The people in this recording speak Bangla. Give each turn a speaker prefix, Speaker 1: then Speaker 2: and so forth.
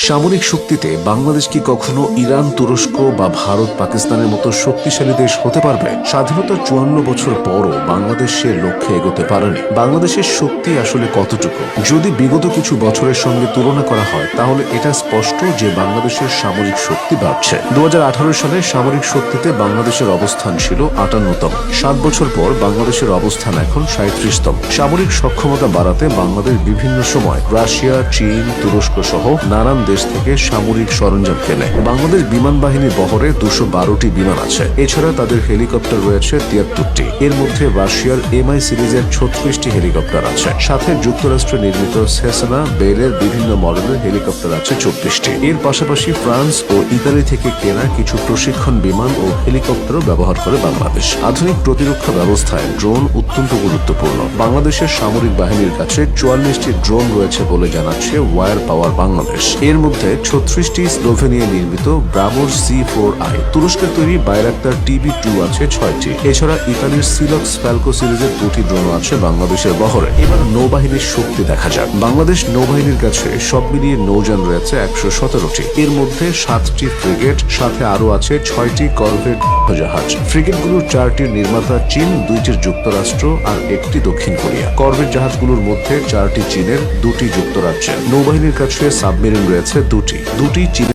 Speaker 1: সামরিক শক্তিতে বাংলাদেশ কি কখনো ইরান, তুরস্ক বা ভারত, পাকিস্তানের মতো শক্তিশালী দেশ হতে পারবে? স্বাধীনতার 54 বছর পরও বাংলাদেশ সে লক্ষ্যে এগোতে পারেনি। বাংলাদেশের শক্তি আসলে কতটুকু? যদি বিগত কিছু বছরের সঙ্গে তুলনা করা হয় তাহলে এটা স্পষ্ট যে বাংলাদেশের সামরিক শক্তি বাড়ছে। 2018 সালে সামরিক শক্তিতে বাংলাদেশের অবস্থান ছিল 58তম। 7 বছর পর বাংলাদেশের অবস্থান এখন 37তম। সামরিক সক্ষমতা বাড়াতে বাংলাদেশ বিভিন্ন সময় রাশিয়া, চীন, তুরস্ক সহ নানান দেশ থেকে সামরিক সরঞ্জাম কেনে। বাংলাদেশ বিমান বাহিনীর বহরে 212টি বিমান আছে। এছাড়া তাদের হেলিকপ্টার রয়েছে 73টি। এর মধ্যে রাশিয়ার MI সিরিজের 36টি হেলিকপ্টার আছে। সাথে যুক্তরাষ্ট্রে নির্মিত সেসনা, বেলের বিভিন্ন মডেলের হেলিকপ্টার আছে 24টি। এর পাশাপাশি ফ্রান্স ও ইতালি থেকে কেনা কিছু প্রশিক্ষণ বিমান ও হেলিকপ্টারও ব্যবহার করে বাংলাদেশ। আধুনিক প্রতিরক্ষা ব্যবস্থায় ড্রোন অত্যন্ত গুরুত্বপূর্ণ। বাংলাদেশের সামরিক বাহিনীর কাছে 44টি ড্রোন রয়েছে বলে জানাচ্ছে ওয়ার পাওয়ার বাংলাদেশ। এর মধ্যে 36টি স্লোভেনিয়ায় নির্মিত ব্রাভোর C4I। তুরস্কের তৈরি বাইরাক্তার TB2 আছে 6টি। এছাড়া ইতালির সিলক্স ফ্যালকো সিরিজের 2টি ড্রোন আছে বাংলাদেশের বহরে। এবার নৌবাহিনীর শক্তি দেখা যাক। বাংলাদেশ নৌবাহিনীর কাছে সব মিলিয়ে নৌযান রয়েছে 117টি। এর মধ্যে 7টি ফ্রিগেট, সাথে আরো আছে 6টি করভেট জাহাজ। ফ্রিগেটগুলোর 4টির নির্মাতা চীন, 2টির যুক্তরাষ্ট্র আর 1টি দক্ষিণ কোরিয়া। করভেট জাহাজগুলোর মধ্যে 4টি চীনের, 2টি যুক্তরাজ্যের। নৌবাহিনীর কাছে সাবমেরিন রয়েছে 2টি চীনের